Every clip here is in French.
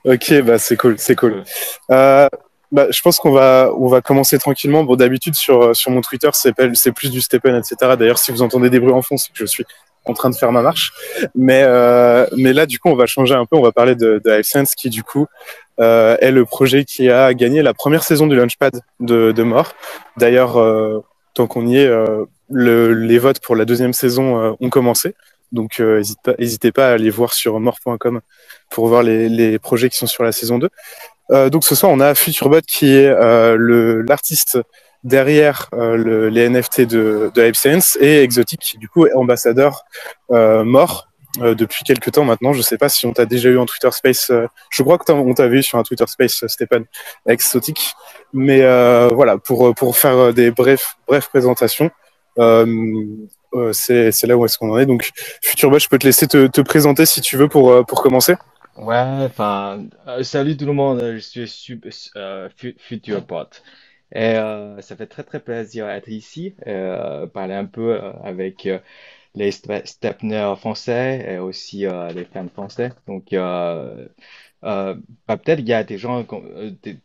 Ok, bah c'est cool, c'est cool. Cool. Euh, Bah, je pense qu'on va commencer tranquillement. Bon, d'habitude sur mon Twitter, c'est plus du Stephen, etc. D'ailleurs, si vous entendez des bruits en fond, c'est que je suis en train de faire ma marche. Mais là, du coup, on va changer un peu. On va parler de HiveSense, qui du coup est le projet qui a gagné la première saison du Launchpad de More. D'ailleurs, tant qu'on y est, les votes pour la deuxième saison ont commencé. Donc, hésitez pas à aller voir sur more.com pour voir les projets qui sont sur la saison 2. Donc ce soir, on a Futurebot qui est l'artiste derrière les NFT de HypeSense et Exotic qui du coup est ambassadeur mort depuis quelques temps maintenant. Je sais pas si on t'a déjà eu en Twitter Space. Je crois que on t'avait eu sur un Twitter Space, Stéphane, Exotic. Mais voilà, pour faire des brèves présentations. C'est là où est-ce qu'on en est. Donc Futurebot, je peux te laisser te présenter si tu veux pour commencer. Ouais, salut tout le monde, je suis Futurebot. Et ça fait très très plaisir d'être ici, parler un peu avec les Stepners français et aussi les fans français. Donc, peut-être il y a des gens qui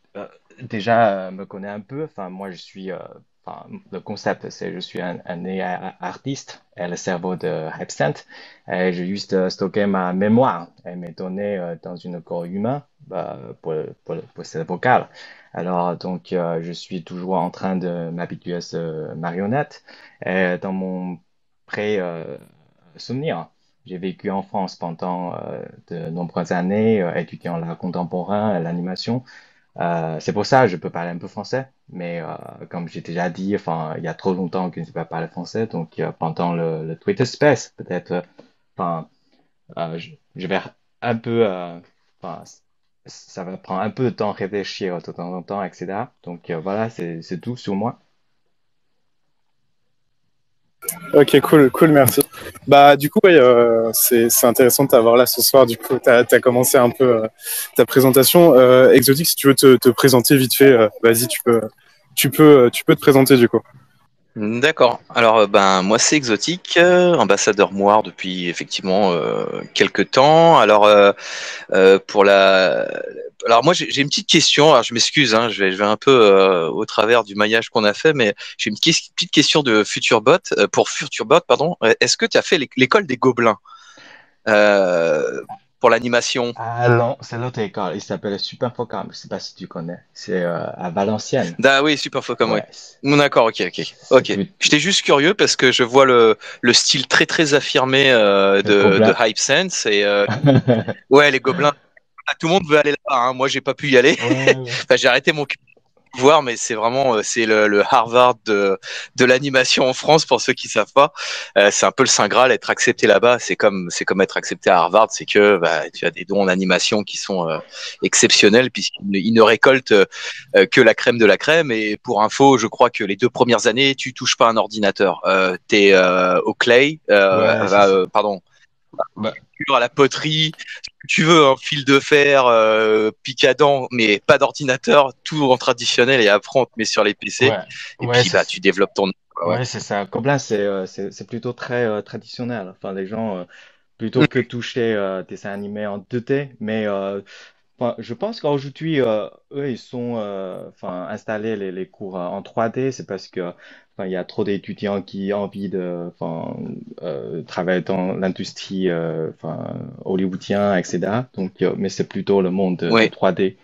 déjà me connaissent un peu. Enfin, moi, le concept, c'est je suis un AI artiste et le cerveau de HypeSense. Et j'ai juste stocké ma mémoire et mes données dans une corps humain bah, pour cette vocale. Alors, donc, je suis toujours en train de m'habituer à ce marionnette. Et dans mon souvenir, j'ai vécu en France pendant de nombreuses années, étudiant l'art contemporain et l'animation. C'est pour ça que je peux parler un peu français, mais comme j'ai déjà dit, enfin, il y a trop longtemps que je ne sais pas parler français, donc pendant le Twitter Space, peut-être, enfin, je vais un peu, enfin, ça va prendre un peu de temps à réfléchir de temps en temps, etc. Donc voilà, c'est tout sur moi. Ok, cool, cool, merci. Bah, du coup, ouais, c'est intéressant de t'avoir là ce soir. Du coup, t'as commencé un peu ta présentation. Exotique, si tu veux te présenter vite fait, vas-y, tu peux te présenter du coup. D'accord. Alors, ben, moi, c'est Exotique, ambassadeur Moire depuis effectivement quelques temps. Alors, pour la, alors moi, j'ai une petite question. Alors, je m'excuse, hein, je vais un peu au travers du maillage qu'on a fait, mais j'ai une petite question de Futurebot pour Futurebot, pardon. Est-ce que tu as fait l'école des Gobelins euh, pour l'animation? Ah non, c'est l'autre école, il s'appelle Super Focam, je sais pas si tu connais, c'est à Valenciennes. Ah oui, super Focom, oui. Ouais, D'accord, ok, ok, c'est ok. plus J'étais juste curieux parce que je vois le style très très affirmé le de Gobelin. Hype Sense et ouais, les gobelins, tout le monde veut aller là-bas, hein. Moi, j'ai pas pu y aller. Ouais, ouais. Enfin, j'ai arrêté mon voir, mais c'est vraiment c'est le Harvard de l'animation en France pour ceux qui savent pas. C'est un peu le saint Graal, être accepté là-bas. C'est comme être accepté à Harvard, c'est que bah, tu as des dons en animation qui sont exceptionnels puisqu'ils ne récoltent que la crème de la crème. Et pour info, je crois que les 2 premières années, tu touches pas un ordinateur. T'es au clay, Ouais, c'est ça. pardon, Bah, à la poterie, ce que tu veux, un fil de fer, picadant, mais pas d'ordinateur, tout en traditionnel et après on te met sur les PC ouais, et ouais, puis bah tu développes ton. Ouais. ouais, c'est ça. Gobelin, c'est plutôt très traditionnel. Enfin, les gens, plutôt que toucher des animés en 2D, mais enfin, je pense qu'aujourd'hui, eux, ils sont enfin, installés les cours en 3D. C'est parce que enfin, il y a trop d'étudiants qui ont envie de enfin, travailler dans l'industrie enfin, hollywoodien, etc. Donc, mais c'est plutôt le monde de Ouais. 3D.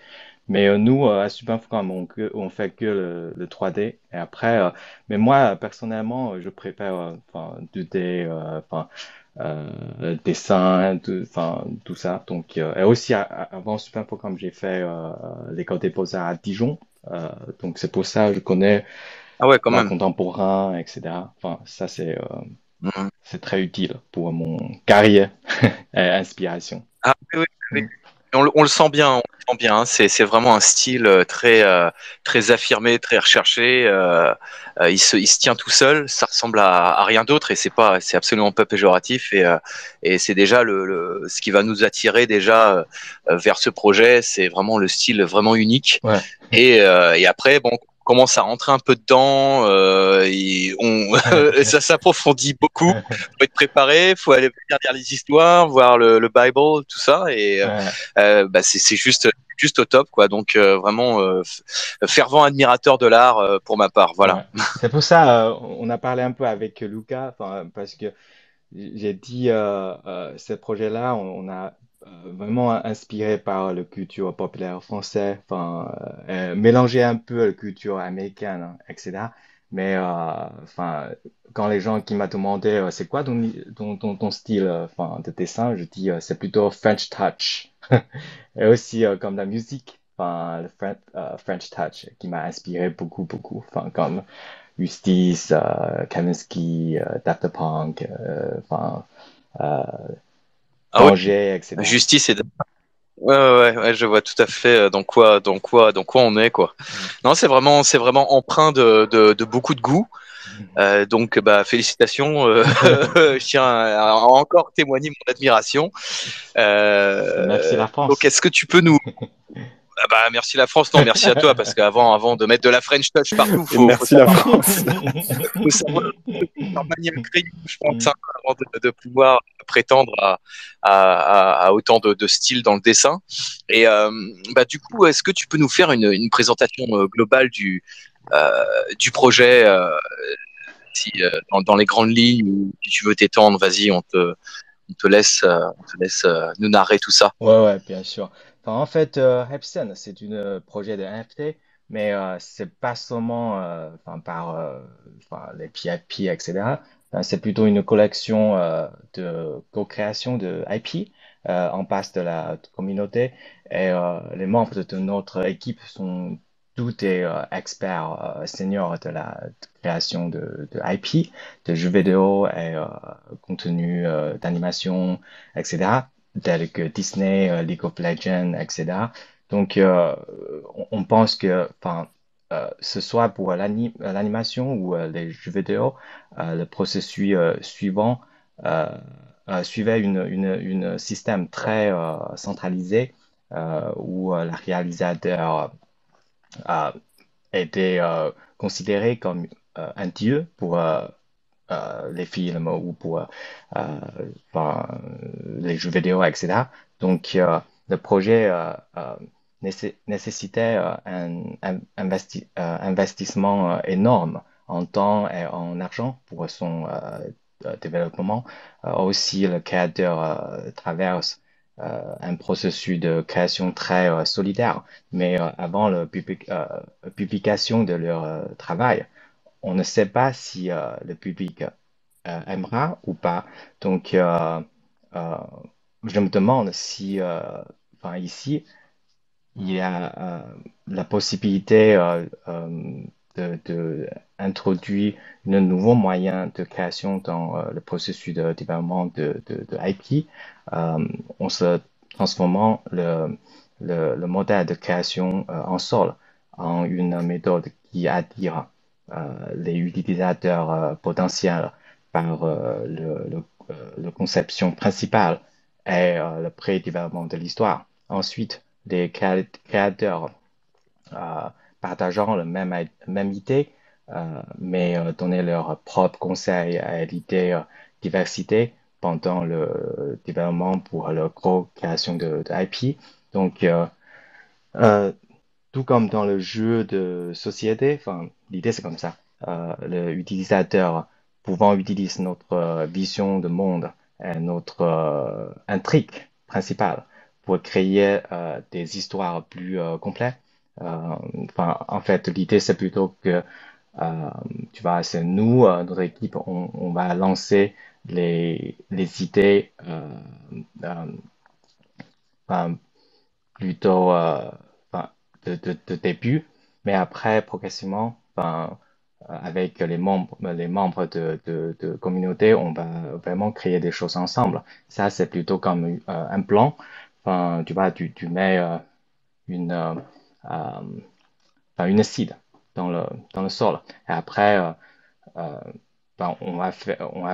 Mais nous, à Superfocam, on fait que le 3D. Et après, mais moi, personnellement, je préfère enfin, 2D, enfin, dessin, enfin, tout ça. Donc, et aussi, avant Superfocam, j'ai fait l'école des beaux-arts à Dijon. Donc, c'est pour ça que je connais Ah ouais, quand l'art même. contemporain, etc. Enfin, ça, Mhm. c'est très utile pour mon carrière et inspiration. Ah oui, oui, oui. Mm. On le sent bien, on le sent bien, hein. C'est vraiment un style très affirmé, très recherché. Il se tient tout seul. Ça ressemble à rien d'autre et c'est absolument pas péjoratif. Et c'est déjà ce qui va nous attirer déjà vers ce projet. C'est vraiment le style vraiment unique. Ouais. Et après, bon. commence à rentrer un peu dedans et ça s'approfondit beaucoup. Faut être préparé, faut aller lire les histoires, voir le Bible, tout ça, et Ouais. bah, c'est juste au top, quoi. Donc vraiment fervent admirateur de l'art pour ma part. Voilà. Ouais. C'est pour ça, on a parlé un peu avec Lucas, enfin, parce que j'ai dit, ce projet-là, on a vraiment inspiré par la culture populaire française, enfin, mélangé un peu la culture américaine, hein, etc. Mais, enfin, quand les gens qui m'ont demandé, c'est quoi ton style, enfin, de dessin, je dis, c'est plutôt French touch. Et aussi, comme la musique, enfin, le French touch, qui m'a inspiré beaucoup, beaucoup. Enfin, comme Justice, Kavinsky, Daft Punk, enfin, euh, Ah ouais, Danger, etc. justice et ouais, ouais, je vois tout à fait dans quoi on est, quoi. Mm. Non, c'est vraiment empreint de beaucoup de goût. Donc, bah, félicitations. Je tiens à encore témoigner mon admiration. Merci la Donc, France. est-ce que tu peux nous... Ah bah, merci la France, non, merci à toi, parce avant de mettre de la French touch partout, Et merci la France. faut savoir manier le crayon, je pense, hein, avant de pouvoir prétendre à autant de styles dans le dessin. Et bah, du coup, est-ce que tu peux nous faire une présentation globale du projet si, dans les grandes lignes, ou si tu veux t'étendre, vas-y, on te laisse nous narrer tout ça. Ouais, ouais, bien sûr. Enfin, en fait, Epson, c'est un projet de NFT, mais c'est pas seulement enfin, par enfin, les PIP, etc. Enfin, c'est plutôt une collection de co-création de IP en base de la communauté. Et les membres de notre équipe sont tous des experts seniors de la création de IP, de jeux vidéo et contenu d'animation, etc. Tels que Disney, League of Legends, etc. Donc, on pense que, enfin, ce soit pour l'animation ou les jeux vidéo, le processus suivant euh, suivait une système très centralisé où le réalisateur euh, était considéré comme un dieu pour les films ou pour enfin, les jeux vidéo, etc. Donc, le projet nécessitait un investissement énorme en temps et en argent pour son développement. Aussi, le créateur traverse un processus de création très solidaire, mais avant la publication de leur travail, on ne sait pas si le public aimera ou pas. Donc, euh, je me demande si, enfin, ici, il y a la possibilité de introduire un nouveau moyen de création dans le processus de développement de IP, en se transformant le modèle de création en sol en une méthode qui attire les utilisateurs potentiels par le conception principale et le pré-développement de l'histoire. Ensuite, les créateurs euh, partageant la même idée, mais donner leurs propres conseils et l'idée diversité pendant le développement pour la co-création de IP. Donc, euh, tout comme dans le jeu de société, enfin, l'idée c'est comme ça. L'utilisateur pouvant utiliser notre vision de monde et notre intrigue principale pour créer des histoires plus complètes. Enfin, en fait, l'idée c'est plutôt que euh, tu vois, c'est nous, notre équipe, on va lancer les idées euh, enfin, plutôt enfin, de début, mais après, progressivement, enfin, avec les membres de communauté, on va vraiment créer des choses ensemble. Ça, c'est plutôt comme un plan. Enfin, tu vois, tu mets une, euh, enfin, une seed dans le sol. Et après, euh, ben, on va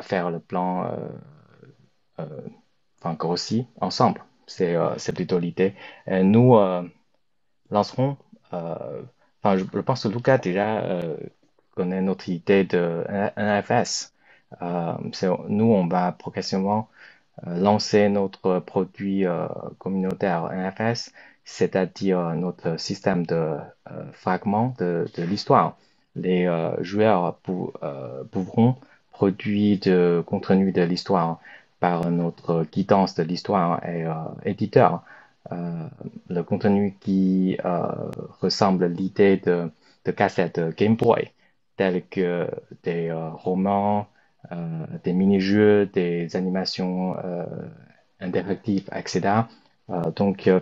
faire le plan enfin, grossi ensemble. C'est plutôt l'idée. Et nous lancerons euh, enfin, je pense que Lucas déjà connaît notre idée de NFS. Nous, on va progressivement lancer notre produit communautaire NFS, c'est-à-dire notre système de fragments de l'histoire. Les joueurs pourront produire de contenu de l'histoire par notre guidance de l'histoire et éditeur. Euh, le contenu qui ressemble à l'idée de cassette Game Boy, tels que des romans, des mini-jeux, des animations interactives, etc.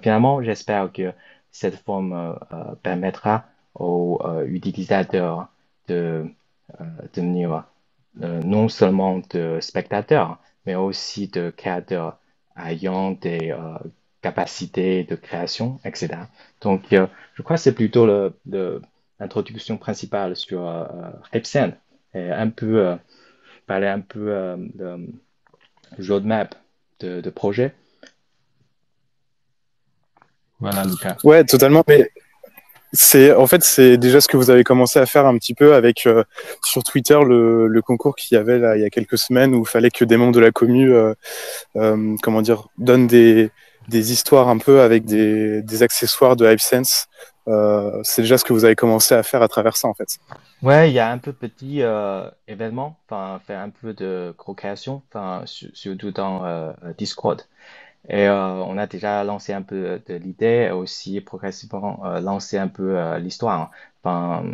Finalement, j'espère que cette forme permettra aux utilisateurs de devenir non seulement de spectateurs, mais aussi de créateurs ayant des capacités de création, etc. Je crois que c'est plutôt l'introduction principale sur Epson et un peu parler un peu de roadmap de projet. Voilà, Lucas. Ouais, totalement. Mais en fait, c'est déjà ce que vous avez commencé à faire un petit peu avec sur Twitter le concours qu'il y avait là il y a quelques semaines où il fallait que des membres de la commu, comment dire, donnent des histoires un peu avec des accessoires de HypeSense. C'est déjà ce que vous avez commencé à faire à travers ça en fait. Ouais, il y a un peu petit événement, enfin, faire un peu de co-création, enfin, surtout dans Discord. Et on a déjà lancé un peu de l'idée, et aussi progressivement lancé un peu l'histoire. Enfin,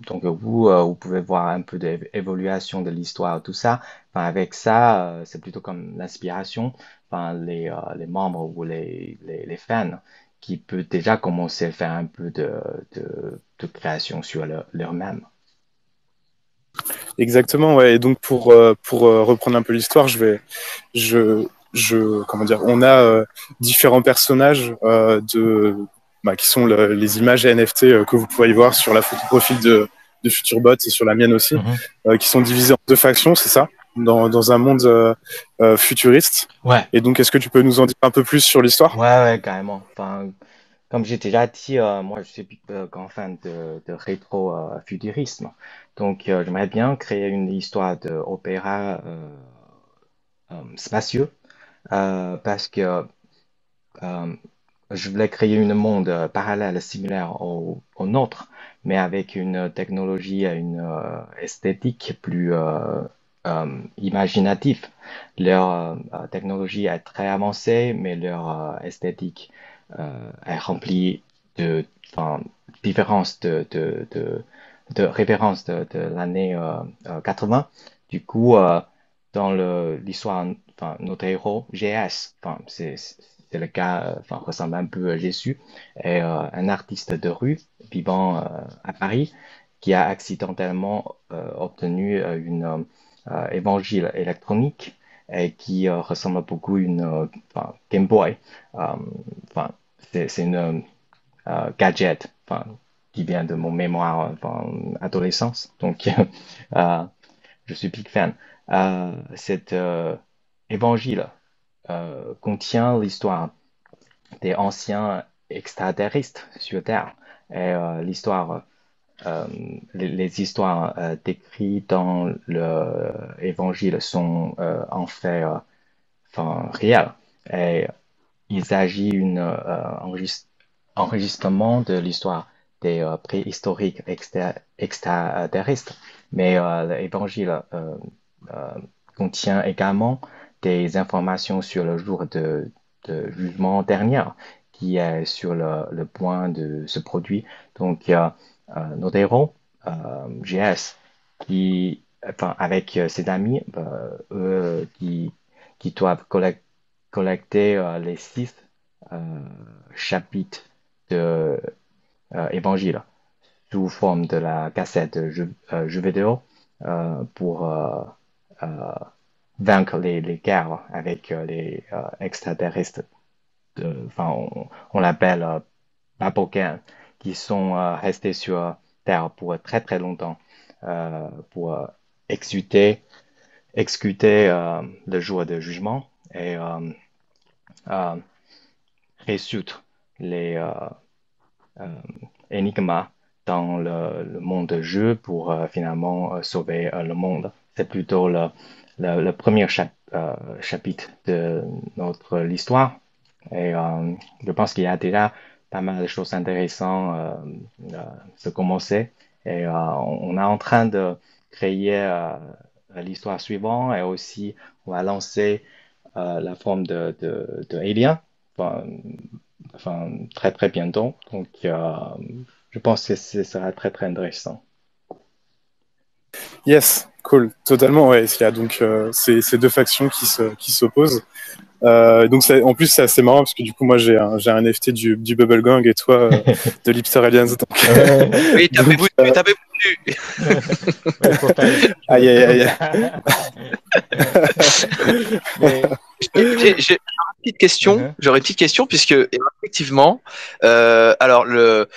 vous pouvez voir un peu d'évolution de l'histoire, tout ça. Enfin, avec ça, c'est plutôt comme l'inspiration. Enfin, les membres ou les fans qui peuvent déjà commencer à faire un peu de création sur leur même. Exactement, ouais. Et donc pour reprendre un peu l'histoire, comment dire, on a différents personnages qui sont les images NFT que vous pouvez y voir sur la photo profil de Futurebot et sur la mienne aussi, Mhm. qui sont divisés en deux factions, c'est ça, dans un monde futuriste. Ouais, Et donc, est-ce que tu peux nous en dire un peu plus sur l'histoire? ouais, carrément. Enfin, comme j'ai déjà dit, moi je suis grand fan de rétro-futurisme. J'aimerais bien créer une histoire d'opéra spacieux parce que euh, je voulais créer un monde parallèle, similaire au nôtre, mais avec une technologie et une esthétique plus imaginative. Leur technologie est très avancée, mais leur esthétique est remplie de enfin, différences de références de l'année 80. Du coup, dans l'histoire, enfin, notre héros, GS, enfin, c'est le cas, enfin, ressemble un peu à Jésus, est un artiste de rue vivant à Paris qui a accidentellement obtenu une évangile électronique et qui ressemble beaucoup à une enfin, Game Boy. Euh, Enfin, c'est une gadget, enfin, qui vient de mon mémoire, enfin, adolescence. Euh, je suis big fan. Cet évangile contient l'histoire des anciens extraterrestres sur Terre et l'histoire, euh, les histoires décrites dans l'évangile sont en fait enfin, réelles. Et il s'agit d'un enregistrement de l'histoire des préhistoriques extraterrestres. Mais l'évangile euh, contient également des informations sur le jour de jugement dernier qui est sur le point de se produire. Il y a notre héros, GS, qui, enfin, avec ses amis, qui doivent collecter les 6 chapitres de Évangile sous forme de la cassette jeu vidéo pour euh, vaincre les guerres avec les extraterrestres. Enfin, on l'appelle Babogan, qui sont restés sur Terre pour très très longtemps pour exécuter, exécuter le jour de jugement et euh, résoudre les énigmes dans le monde de jeu pour finalement sauver le monde. C'est plutôt le premier chapitre de notre histoire. Et je pense qu'il y a déjà pas mal de choses intéressantes se commencer. Et on est en train de créer l'histoire suivante et aussi on va lancer la forme de Alien, enfin, enfin, très très bientôt. Donc je pense que ce sera très très intéressant. Yes, cool, totalement. Ouais, il y a donc ces deux factions qui s'opposent. Donc en plus c'est assez marrant parce que du coup moi j'ai un NFT du Bubble Gang et toi de l'Hipster Alliance. Donc, Oui, donc t'avais voulu. Ouais, il faut faire les aïe calculs. aïe aïe. Mais, J'ai une petite question. uh-huh. J'aurais une petite question puisque effectivement, alors le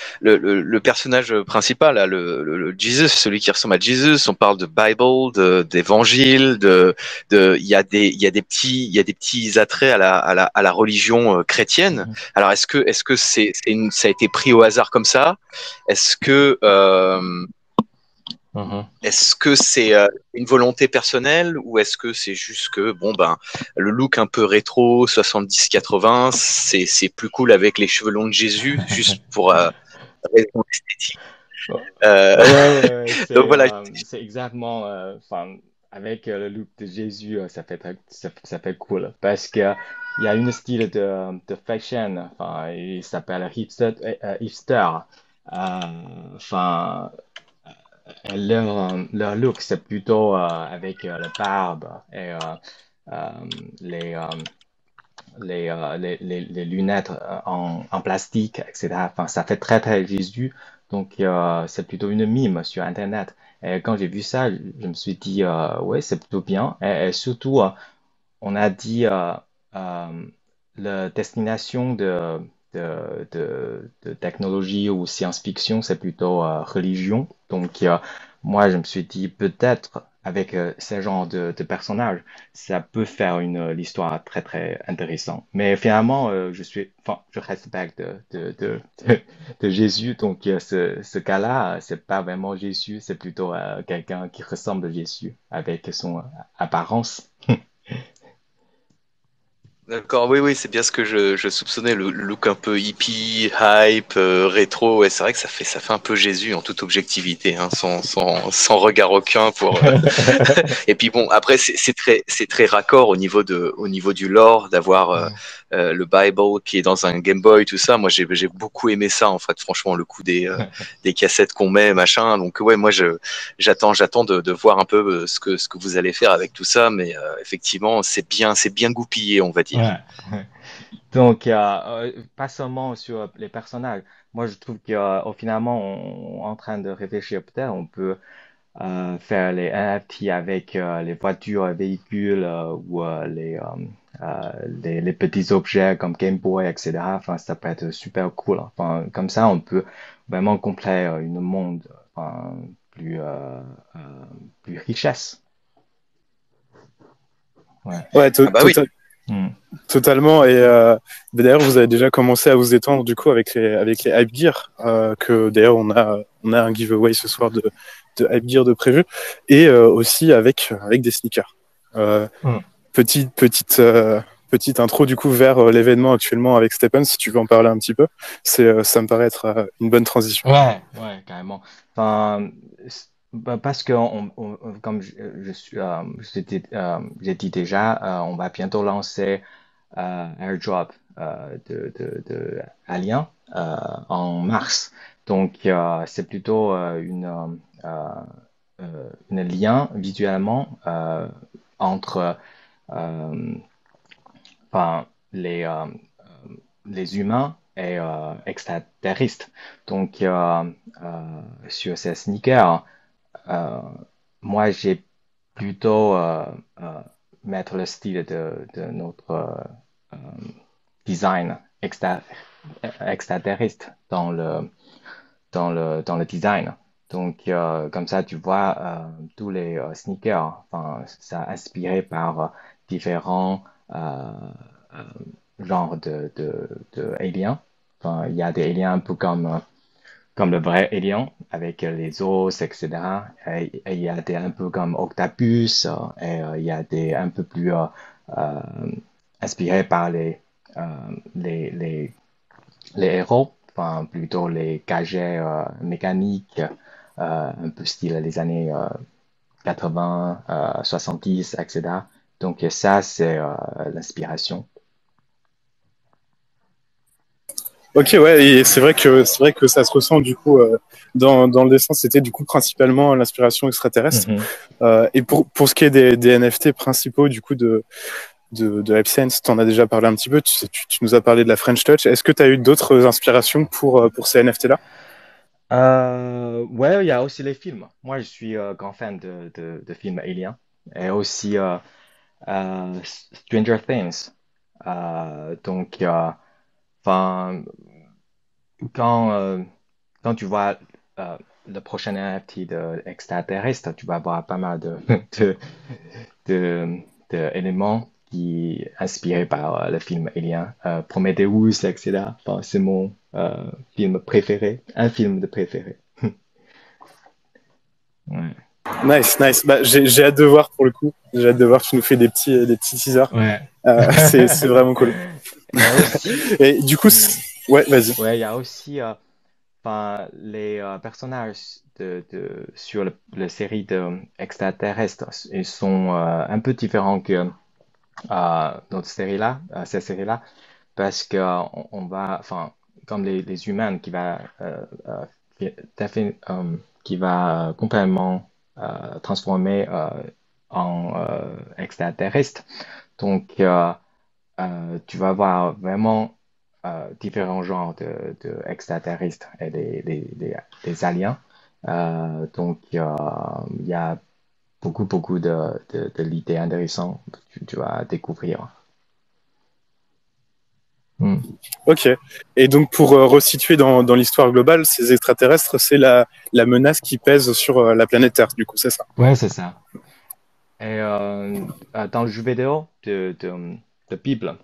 personnage principal, là, le Jesus, celui qui ressemble à Jesus, on parle de Bible, d'évangile, il y a des petits attraits à la religion chrétienne. Mhm. Alors est-ce que ça a été pris au hasard comme ça? Est-ce que Mhm. est-ce que c'est une volonté personnelle ou est-ce que c'est juste que bon ben le look un peu rétro 70-80 c'est plus cool avec les cheveux longs de Jésus juste pour raison esthétique. Ouais, Euh, ouais, donc voilà. c'est exactement, enfin, avec le look de Jésus, ça fait cool. Parce que il y a une style de fashion, enfin, il s'appelle hipster. Enfin, leur look, c'est plutôt avec la barbe et euh, les, euh, les lunettes en plastique, etc. Enfin, ça fait très, très Jésus. Donc, c'est plutôt une mime sur Internet. Et quand j'ai vu ça, je me suis dit, ouais, c'est plutôt bien. Et surtout, on a dit euh, la destination de technologie ou science-fiction, c'est plutôt religion. Donc, moi, je me suis dit peut-être avec ce genre de personnage, ça peut faire l'histoire très très intéressante. Mais finalement, enfin, je respecte de Jésus. Donc, ce cas-là, c'est pas vraiment Jésus, c'est plutôt quelqu'un qui ressemble à Jésus avec son apparence. D'accord, oui, oui, c'est bien ce que je soupçonnais, le look un peu hippie, hype, rétro. Ouais, c'est vrai que ça fait un peu Jésus en toute objectivité, hein, sans regard aucun pour. Et puis bon, après c'est très raccord au niveau du lore d'avoir le Bible qui est dans un Game Boy, tout ça. Moi, j'ai beaucoup aimé ça en fait. Franchement, le coup des cassettes qu'on met, machin. Donc ouais, moi j'attends de voir un peu ce que vous allez faire avec tout ça. Mais effectivement, c'est bien goupillé, on va dire. Ouais. Donc, pas seulement sur les personnages. Moi, je trouve qu'au finalement, on est en train de réfléchir peut-être, on peut faire les NFT avec les voitures, les véhicules ou les petits objets comme Game Boy, etc. Enfin, ça peut être super cool. Enfin, comme ça, on peut vraiment compléter une monde enfin, plus, euh, plus richesse. Ouais. Ah Ouais, bah oui. Hmm. totalement. Et d'ailleurs, vous avez déjà commencé à vous étendre du coup avec les Hype Gear, que d'ailleurs on a un giveaway ce soir de Hype Gear de prévu, et aussi avec des sneakers. Euh, Hmm. petite intro du coup vers l'événement actuellement avec Stephen, si tu veux en parler un petit peu. Ça me paraît être une bonne transition. Ouais, ouais, carrément. Enfin, parce que comme je suis, j'ai dit déjà, on va bientôt lancer airdrop de Alien en mars. Donc, c'est plutôt une lien visuellement entre euh, enfin, les humains et extraterrestres. Donc, sur ces sneakers, euh, moi, j'ai plutôt euh, mettre le style de notre euh, design extraterrestre dans le design. Donc, comme ça, tu vois, tous les sneakers, enfin, ça inspiré par différents genres de aliens. Enfin, il y a des aliens un peu comme comme le vrai alien avec les os, etc. Et il y a des un peu comme Octopus il y a des un peu plus euh, inspirés par euh, les, les, les héros, enfin plutôt les gadgets mécaniques, un peu style les années 80, 70, etc. Donc ça, c'est l'inspiration. Ok, ouais, et c'est vrai que ça se ressent du coup dans le dessin, c'était du coup principalement l'inspiration extraterrestre. Mhm. Et pour ce qui est des NFT principaux du coup de AppSense, tu en as déjà parlé un petit peu, tu nous as parlé de la French Touch. Est-ce que tu as eu d'autres inspirations pour ces NFT-là? Ouais, il y a aussi les films. Moi, je suis grand fan de films aliens et aussi Stranger Things. Donc, enfin, quand, euh, quand tu vois le prochain NFT de extraterrestre, tu vas voir pas mal de, de, d'éléments qui inspirés par le film Alien, Prometheus, etc. Enfin, c'est mon film préféré, un film de préféré. Ouais. Nice, nice. Bah, j'ai hâte de voir pour le coup. J'ai hâte de voir. Tu nous fais des petits teasers. Ouais. C'est vraiment cool. Il y a aussi, Et du coup, hmm, ouais, vas-y. ouais, il y a aussi enfin, les personnages sur la série de extraterrestres, ils sont un peu différents que notre série-là, cette série-là, parce que on va, enfin, comme les humains qui qui va complètement transformer en extraterrestre. Donc, tu vas voir vraiment différents genres de extraterrestres et des aliens. Donc, il y a beaucoup d'idées intéressantes que tu vas découvrir. Hmm. Ok. Et donc, pour resituer dans l'histoire globale, ces extraterrestres, c'est la menace qui pèse sur la planète Terre. Du coup, c'est ça. Ouais, c'est ça. Et dans le jeu vidéo de Bible,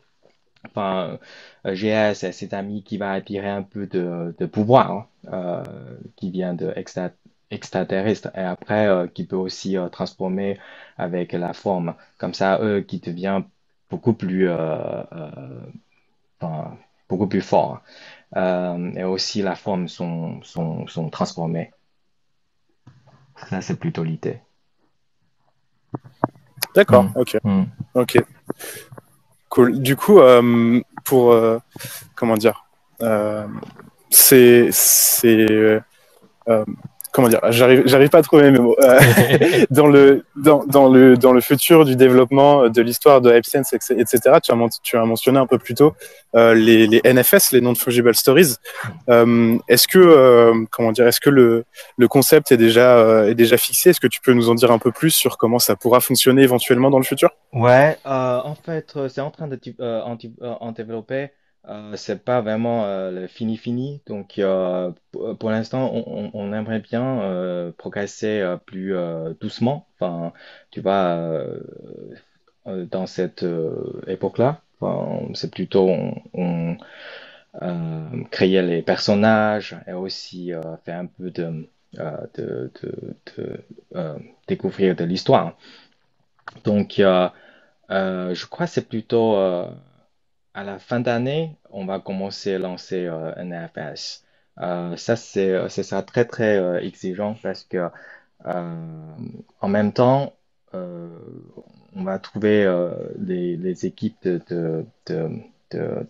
enfin, GS et ses amis qui va attirer un peu de pouvoir qui vient de extraterrestre et après qui peut aussi transformer avec la forme. Comme ça, eux qui devient beaucoup plus, enfin, beaucoup plus fort. Et aussi la forme sont transformées. Ça, c'est plutôt l'idée. D'accord. Hmm, Ok. hmm. Ok. Cool. Du coup, pour comment dire, euh, c'est euh, comment dire, j'arrive pas à trouver mes mots. Dans le futur du développement de l'histoire de AppSense, etc. Tu as mentionné un peu plus tôt les NFS, les non-fungible stories. Est-ce que comment dire, est-ce que le concept est déjà fixé? Est-ce que tu peux nous en dire un peu plus sur comment ça pourra fonctionner éventuellement dans le futur? Ouais, en fait, c'est en train de en développer. C'est pas vraiment le fini. Donc, pour l'instant, on aimerait bien progresser plus doucement. Enfin, tu vois, dans cette époque-là, enfin, c'est plutôt créer les personnages et aussi faire un peu de découvrir de l'histoire. Donc, je crois que c'est plutôt à la fin d'année, on va commencer à lancer un RFS. Ça, c'est ça très très exigeant parce que en même temps, euh, on va trouver les équipes de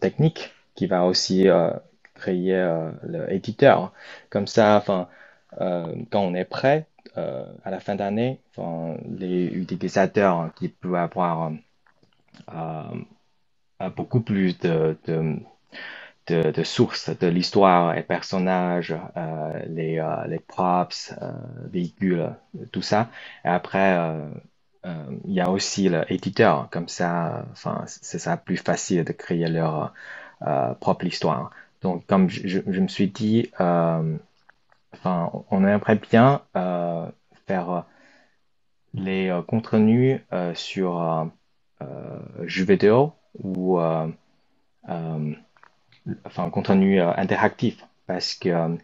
technique qui va aussi créer l'éditeur. Comme ça, enfin, quand on est prêt à la fin d'année, enfin, les utilisateurs qui peuvent avoir beaucoup plus de sources de l'histoire et personnages, les props, véhicules, tout ça. Et après, il y a aussi l'éditeur, comme ça, enfin, c'est ça plus facile de créer leur propre histoire. Donc, comme je me suis dit, enfin, on aimerait bien faire les contenus sur jeux vidéo ou enfin contenu interactif parce que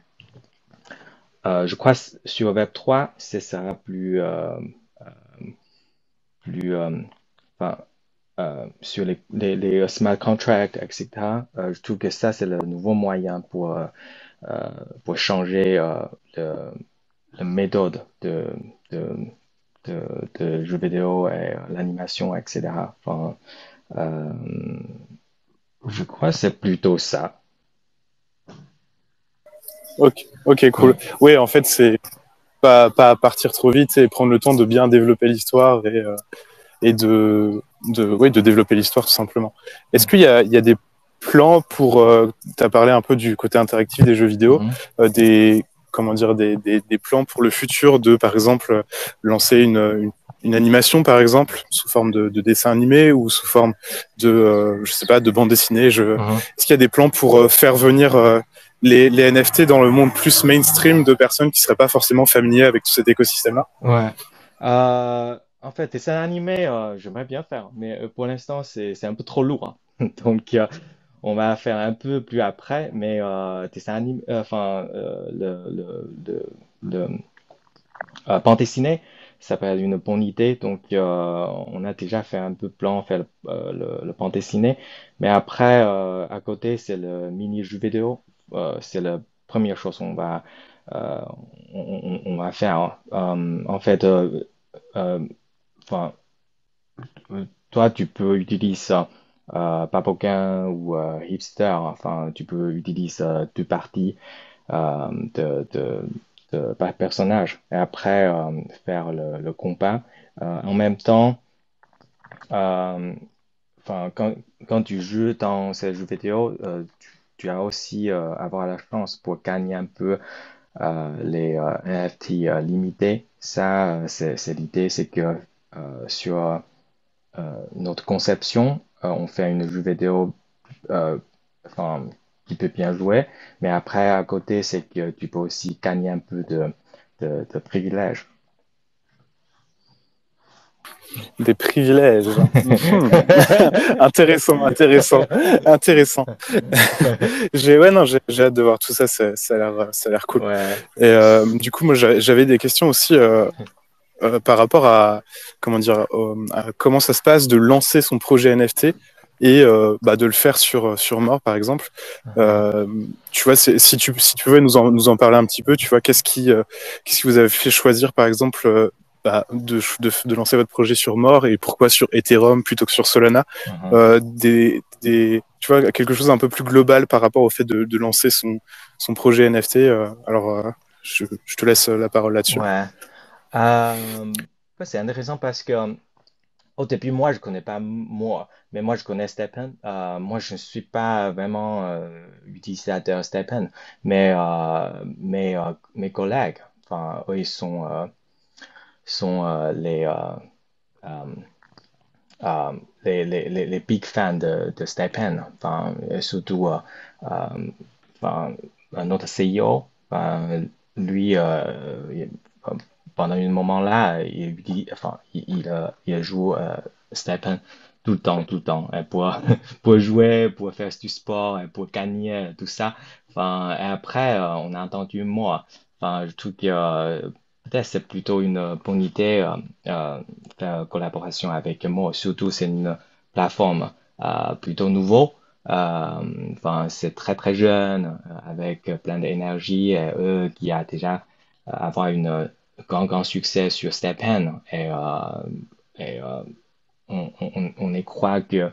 je crois sur Web3, ce sera plus enfin, sur les smart contracts, etc. Je trouve que ça, c'est le nouveau moyen pour changer le, la méthode de, de, de jeux vidéo et l'animation, etc. Enfin, euh, je crois que c'est plutôt ça. Ok, ok, cool. Ouais. Oui, en fait, c'est pas partir trop vite et prendre le temps de bien développer l'histoire et ouais, de développer l'histoire tout simplement. Est-ce qu'il y a des plans pour, tu as parlé un peu du côté interactif des jeux vidéo, Mhm. des, comment dire, des plans pour le futur de, par exemple, lancer une animation, par exemple, sous forme de dessin animé ou sous forme je sais pas, de bande dessinée. Mhm. Est-ce qu'il y a des plans pour faire venir les NFT dans le monde plus mainstream de personnes qui seraient pas forcément familiers avec tout cet écosystème-là? Ouais. En fait, dessin animé, j'aimerais bien faire, mais pour l'instant, c'est un peu trop lourd, hein. Donc, on va faire un peu plus après, mais dessin animé, enfin, bande dessinée, ça peut être une bonne idée. Donc, on a déjà fait un peu plan, faire le bande dessinée, mais après, à côté, c'est le mini jeu vidéo. C'est la première chose euh, on va faire, hein. En fait, euh, enfin, toi, tu peux utiliser Papokin ou Hipster. Enfin, tu peux utiliser deux parties euh, de personnage et après faire le combat. En même temps, euh, enfin, quand tu joues dans ces jeux vidéo, tu as aussi avoir la chance pour gagner un peu les NFT limités. Ça, c'est l'idée, c'est que sur notre conception, on fait une jeu vidéo euh, enfin, qui peut bien jouer, mais après, à côté, c'est que tu peux aussi gagner un peu de privilèges. Des privilèges. Mhm. Intéressant, intéressant, intéressant. Ouais, non, j'ai hâte de voir tout ça. Ça a l'air cool. Ouais. Et du coup, moi, j'avais des questions aussi par rapport à comment dire, à comment ça se passe de lancer son projet NFT et bah, de le faire sur More, par exemple. Mhm. Euh, Tu vois, si tu veux nous en parler un petit peu, tu vois, qu'est-ce qui vous avez fait choisir, par exemple, bah, de lancer votre projet sur More et pourquoi sur Ethereum plutôt que sur Solana? Mhm. Tu vois, quelque chose un peu plus global par rapport au fait de lancer son projet NFT. Je te laisse la parole là-dessus. Ouais. Euh, ouais, c'est intéressant parce que au début, moi, je connais pas moi, mais moi, je connais Stephen. Moi, je ne suis pas vraiment utilisateur Stephen, mais mes collègues, enfin, eux, ils sont euh, euh, les big fans de Stephen, enfin, et surtout enfin, notre CEO, enfin, lui, pendant un moment là, il joue Stephen tout le temps, et pour jouer, pour faire du sport, et pour gagner, tout ça. Enfin, et après, on a entendu moi. Enfin, je trouve que peut-être c'est plutôt une bonne idée faire collaboration avec moi. Surtout, c'est une plateforme plutôt nouveau. Enfin, c'est très très jeune, avec plein d'énergie, et eux qui a déjà avoir une grand succès sur StepN et on y croit que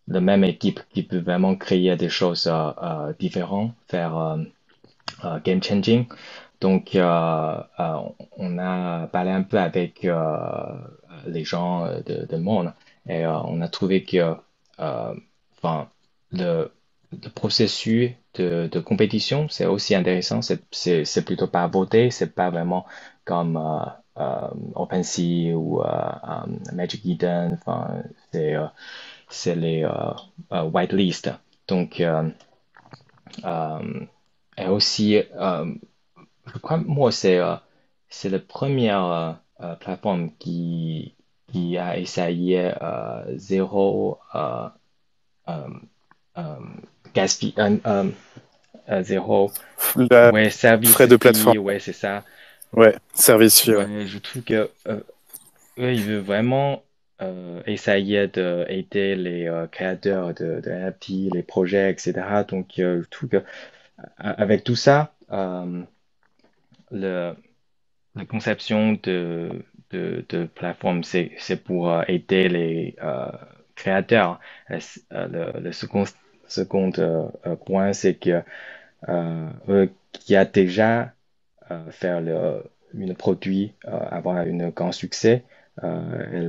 la même équipe qui peut vraiment créer des choses différentes, faire game changing. Donc, on a parlé un peu avec les gens de monde et on a trouvé que enfin, le, le processus de compétition, c'est aussi intéressant. C'est plutôt pas voté, c'est pas vraiment comme OpenSea ou Magic Eden. Enfin, c'est les whitelist. Donc, euh, et aussi, je crois, moi, c'est la première plateforme qui a essayé zéro euh, euh, zéro. Ouais, service frais de plateforme. fee, ouais, c'est ça. Ouais, service fee, ouais. Ouais, je trouve que eux, ils veulent vraiment essayer d'aider les créateurs de NFT, les projets, etc. Donc, je trouve que avec tout ça, le, la conception de plateforme, c'est pour aider les créateurs. Le second point, c'est que eux qui a déjà faire une produit, avoir un grand succès. Et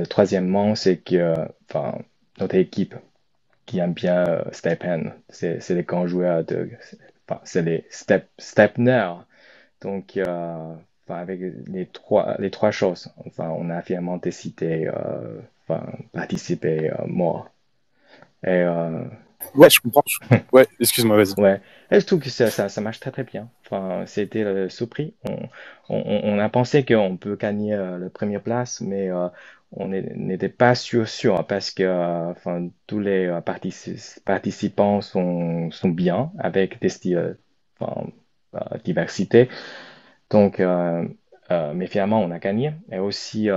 troisièmement, c'est que enfin, notre équipe qui aime bien Stepen, c'est les grands joueurs enfin, c'est les Stepners. Donc, enfin, avec les trois choses, enfin, on a finalement décidé, enfin, participer moi. Et Ouais, je comprends. Ouais, excuse-moi, vas-y. ouais, et je trouve que ça marche très très bien. Enfin, c'était le surpris. On a pensé qu'on peut gagner la première place, mais n'était pas sûr parce que enfin, tous les participants sont bien avec des styles, enfin, diversité. Donc, mais finalement, on a gagné. Et aussi,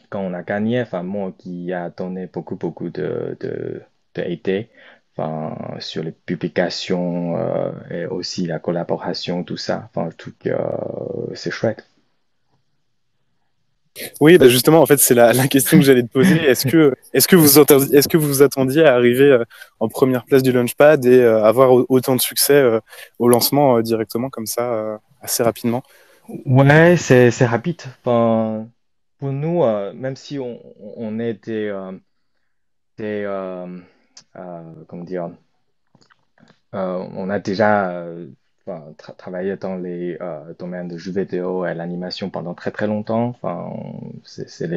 quand on a gagné, enfin, moi qui a donné beaucoup de aide, enfin, sur les publications et aussi la collaboration, tout ça. Enfin, je trouve que c'est chouette. Oui, bah justement, en fait, c'est la question que j'allais te poser. Est-ce que vous vous attendiez à arriver en première place du Launchpad et avoir autant de succès au lancement directement comme ça, assez rapidement? Ouais, c'est rapide. Enfin, pour nous, même si on est des comment dire, on a déjà enfin, travaillé dans les domaines de jeux vidéo et l'animation pendant très très longtemps. Enfin, c'est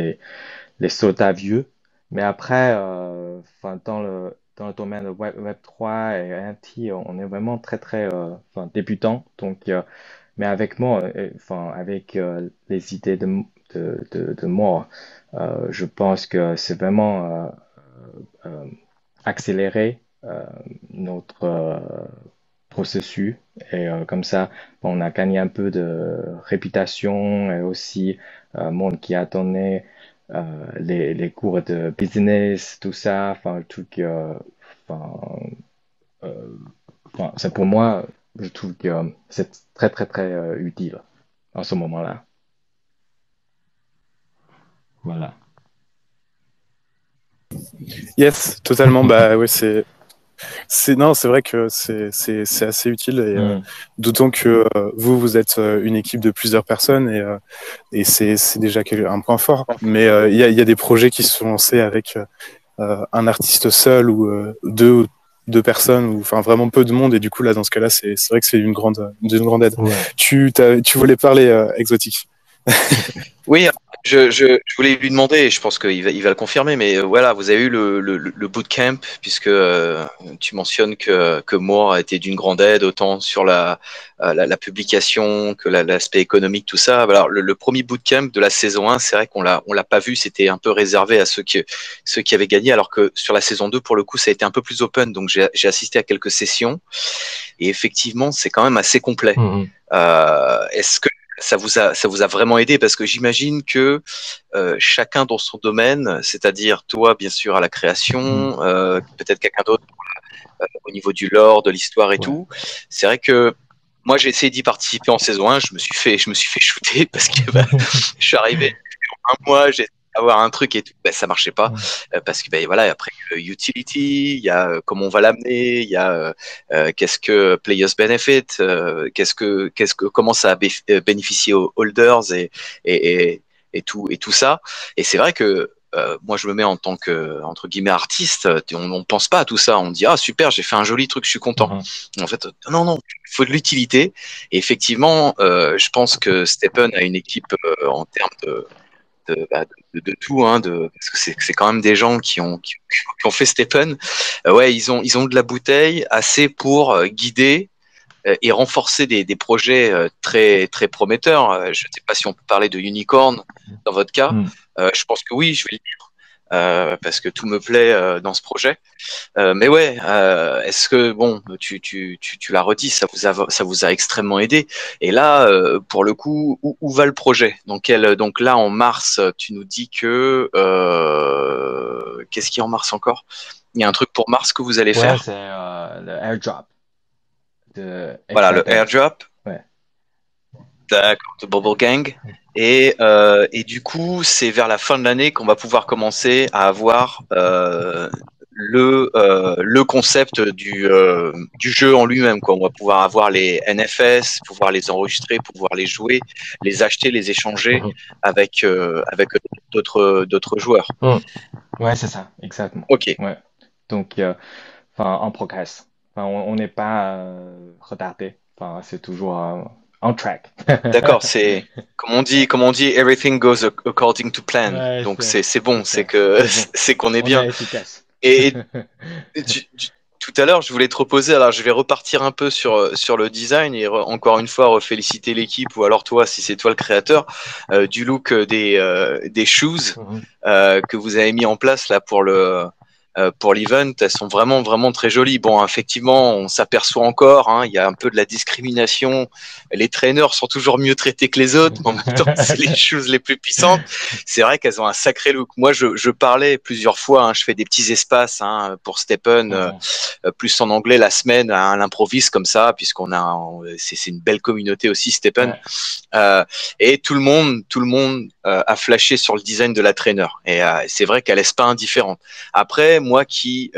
les soldats vieux. Mais après, enfin, dans le domaine de Web 3 et NFT, on est vraiment très très enfin, débutant. Donc, mais avec moi, enfin, avec les idées de moi, je pense que c'est vraiment euh, accélérer notre processus. Et comme ça, bon, on a gagné un peu de réputation et aussi monde qui a donné les cours de business, tout ça. Enfin, le truc, enfin, euh, enfin, c'est pour moi, je trouve que c'est très, très, très utile en ce moment-là. Voilà. Yes, totalement. Bah ouais, non, c'est vrai que c'est assez utile et Mm. d'autant que vous êtes une équipe de plusieurs personnes et c'est déjà un point fort. Mais il y a des projets qui se sont lancés avec un artiste seul ou deux personnes ou enfin vraiment peu de monde et du coup là dans ce cas-là c'est vrai que c'est d'une grande aide. Ouais. Tu voulais parler exotique. Oui, je voulais lui demander, et je pense il va le confirmer, mais voilà, vous avez eu le bootcamp, puisque tu mentionnes que Moore a été d'une grande aide, autant sur la publication que l'aspect économique, tout ça. Alors, le premier bootcamp de la saison 1, c'est vrai on l'a pas vu, c'était un peu réservé à ceux qui avaient gagné, alors que sur la saison 2, pour le coup, ça a été un peu plus open, donc j'ai assisté à quelques sessions, et effectivement, c'est quand même assez complet. Mhm. Est-ce que ça vous a vraiment aidé parce que j'imagine que chacun dans son domaine, c'est-à-dire toi bien sûr à la Mhm. création, peut-être quelqu'un d'autre au niveau du lore, de l'histoire et Ouais. tout. C'est vrai que moi j'ai essayé d'y participer en saison 1, je me suis fait shooter parce que bah, je suis arrivé un mois, j'ai essayé d'avoir un truc et tout, bah, ça marchait pas Mhm. parce que bah, voilà après utility, il y a comment on va l'amener, il y a qu'est-ce que players benefit, comment ça bénéficier aux holders et, et, et tout ça. Et c'est vrai que moi je me mets en tant que entre guillemets artiste, on pense pas à tout ça, on dit ah super j'ai fait un joli truc, je suis content. Mhm. En fait non, il faut de l'utilité. Et effectivement, je pense que Stephen a une équipe en termes de tout, hein, parce que c'est quand même des gens qui ont fait Stephen. Ouais, ils ont de la bouteille assez pour guider et renforcer des projets très, très prometteurs. Je ne sais pas si on peut parler de unicorn dans votre cas. Mhm. Je pense que oui, je vais le dire. parce que tout me plaît dans ce projet. Mais ouais, est-ce que bon, tu l'as redit, ça vous a extrêmement aidé. Et là, pour le coup, où va le projet? Donc là, en mars, tu nous dis que qu'est-ce qu'il y a en mars encore? Il y a un truc pour mars que vous allez Ouais, faire. c'est le airdrop de Voilà, le Excited. airdrop. Ouais. D'accord, de Bubble Gang. Et du coup, c'est vers la fin de l'année qu'on va pouvoir commencer à avoir le concept du jeu en lui-même, quoi. On va pouvoir avoir les NFS, pouvoir les enregistrer, pouvoir les jouer, les acheter, les échanger Mhm. avec d'autres joueurs. Mhm. Ouais, c'est ça, exactement. Ok, Ouais. Donc, enfin, on progresse. Enfin, on n'est pas retardé. Enfin, c'est toujours on track. d'accord. C'est comme on dit, everything goes according to plan. Ouais, Donc c'est bon, c'est ça. C'est bon. c'est qu'on est On bien. est efficace. Et tout à l'heure, je voulais te proposer, alors je vais repartir un peu sur le design et encore une fois reféliciter l'équipe ou alors toi, si c'est toi le créateur, du look des shoes Mhm. que vous avez mis en place là pour l'event. Elles sont vraiment, vraiment très jolies. Bon, effectivement, on s'aperçoit encore, hein, il y a un peu de la discrimination. Les traîneurs sont toujours mieux traités que les autres, mais en même temps, c'est les shoes les plus puissantes. C'est vrai qu'elles ont un sacré look. Moi, je parlais plusieurs fois, hein, je fais des petits espaces hein, pour Steppen, Mhm. plus en anglais la semaine, à l'improviste comme ça, puisqu'on a, c'est une belle communauté aussi, Steppen. Ouais. Euh, et tout le monde a flashé sur le design de la trainer. Et c'est vrai qu'elle laisse pas indifférente. Après, moi qui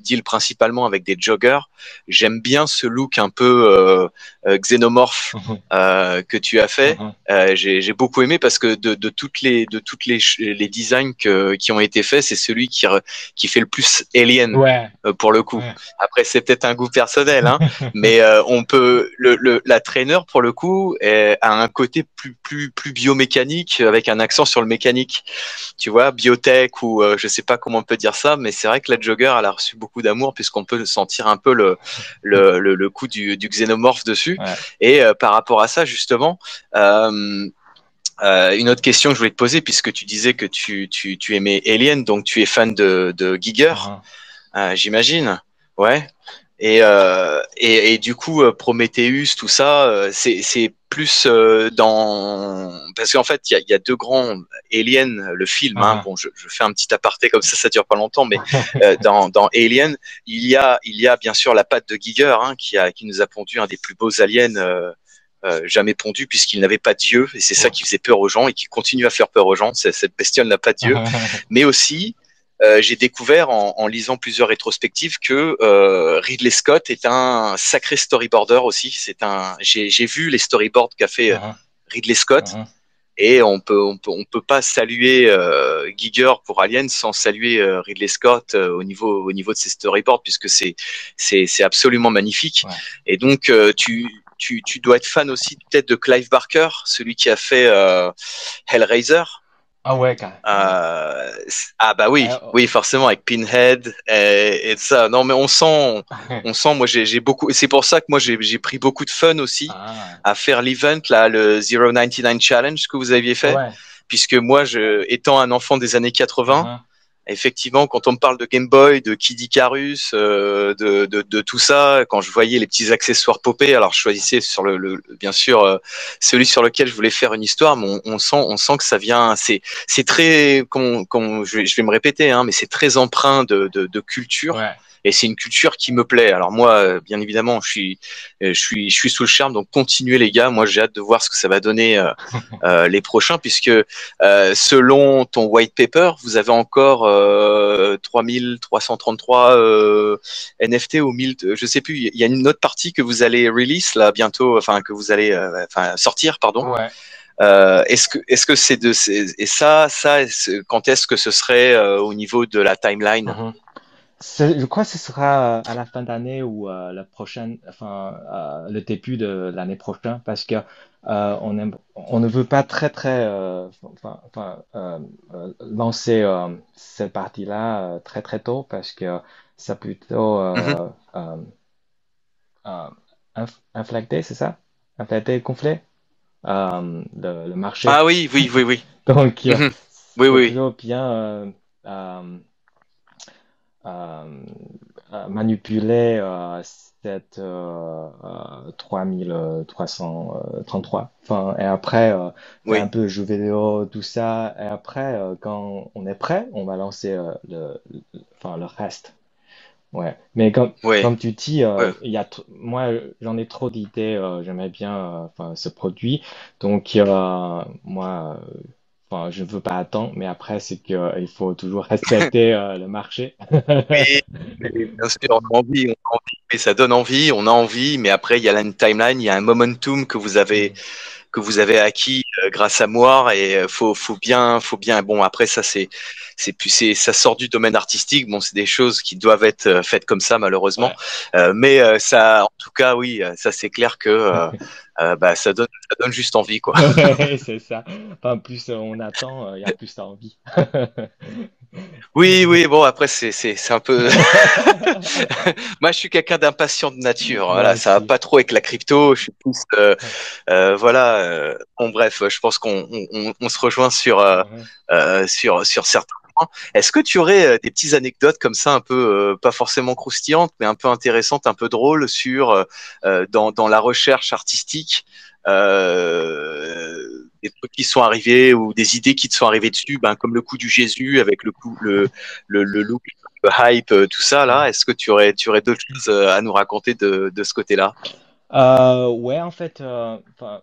deal principalement avec des joggers, j'aime bien ce look un peu xénomorphe Mhm. que tu as fait. Mhm. J'ai beaucoup aimé parce que les designs qui ont été faits, c'est celui qui fait le plus alien Ouais. pour le coup. Ouais. Après, c'est peut-être un goût personnel, hein, mais on peut la trainer pour le coup a un côté plus biomécanique avec un accent sur le mécanique, tu vois, biotech ou je sais pas comment on peut dire ça, mais c'est vrai que la jogger elle a reçu beaucoup d'amour puisqu'on peut sentir un peu le coup du xénomorphe dessus. Ouais. Et par rapport à ça justement. Une autre question que je voulais te poser, puisque tu disais que tu aimais Alien, donc tu es fan de Giger, Mhm. j'imagine. Ouais. Et du coup, Prometheus, tout ça, c'est plus dans... Parce qu'en fait, il y a deux grands Alien, le film, hein, Mhm. bon, je fais un petit aparté comme ça dure pas longtemps, mais dans Alien, il y a bien sûr la patte de Giger, hein, qui nous a pondu un des plus beaux aliens jamais pondu puisqu'il n'avait pas Dieu et c'est ça qui faisait peur aux gens et qui continue à faire peur aux gens. Cette bestiole n'a pas Dieu, mais aussi j'ai découvert en lisant plusieurs rétrospectives que Ridley Scott est un sacré storyboarder aussi. J'ai vu les storyboards qu'a fait Mhm. Ridley Scott Mhm. et on peut pas saluer Giger pour Alien sans saluer Ridley Scott au niveau de ses storyboards puisque c'est absolument magnifique. Ouais. Et donc tu dois être fan aussi peut-être de Clive Barker, celui qui a fait Hellraiser. Ah ouais, Ah bah oui, oh. oui forcément avec Pinhead et ça. Non mais on sent. Moi j'ai beaucoup. C'est pour ça que moi j'ai pris beaucoup de fun aussi Ah. à faire l'event là, le 099 Challenge que vous aviez fait, Ouais. puisque moi étant un enfant des années 80. Mhm. Effectivement, quand on me parle de Game Boy, de Kid Icarus, de tout ça, quand je voyais les petits accessoires popés, alors je choisissais sur bien sûr celui sur lequel je voulais faire une histoire, mais on sent que ça vient, c'est très, je vais me répéter, hein, mais c'est très empreint de culture. Ouais. Et c'est une culture qui me plaît. Alors moi, bien évidemment, je suis sous le charme. Donc continuez les gars. Moi, j'ai hâte de voir ce que ça va donner les prochains, puisque selon ton white paper, vous avez encore 3333 NFT ou 1000, je sais plus. Il y a une autre partie que vous allez release là bientôt, enfin que vous allez sortir, pardon. Ouais. Est-ce que et quand est-ce que ce serait au niveau de la timeline? Mhm. Je crois que ce sera à la fin d'année ou la prochaine, enfin le début de l'année prochaine, parce que on ne veut pas lancer cette partie-là très tôt, parce que ça plutôt Mhm. euh, inflecté, c'est ça? Inflecté, gonflé, le marché. Ah oui, oui, oui, oui. Donc Mhm. Oui, c'est oui. toujours bien. euh, euh, manipuler cette 3333. Enfin, et après, faire un Oui, peu jeux vidéo, tout ça. Et après, quand on est prêt, on va lancer enfin, le reste. Ouais. Mais oui. comme tu dis, Ouais. moi, j'en ai trop d'idées. J'aimerais bien enfin, ce produit. Donc, moi, enfin, je ne veux pas attendre. Mais après, c'est que, il faut toujours respecter le marché. Oui, oui, bien sûr, on a envie, et ça donne envie, on a envie, mais après, il y a une timeline, il y a un momentum Mm. que vous avez acquis grâce à moi, et faut bien. Bon, après, ça, ça sort du domaine artistique. Bon, c'est des choses qui doivent être faites comme ça, malheureusement. Ouais. Mais ça, en tout cas, oui, ça, c'est clair que bah, ça donne juste envie, quoi. Ouais, c'est ça. Enfin, plus on attend, il y a plus envie. Oui, oui, bon, après, c'est un peu. Moi, je suis quelqu'un d'impatient de nature. Moi Voilà, ça va aussi. pas trop avec la crypto. Je suis plus, voilà. Bon, bref, je pense qu'on se rejoint Mhm. sur certains points. Est-ce que tu aurais des petites anecdotes comme ça, un peu, pas forcément croustillantes, mais un peu intéressantes, un peu drôles sur dans la recherche artistique, des trucs qui sont arrivés ou des idées qui te sont arrivées dessus, ben, comme le coup du Jésus avec le look, le hype, tout ça là. Mhm. Est-ce que tu aurais d'autres choses à nous raconter de ce côté-là? Ouais, en fait, enfin,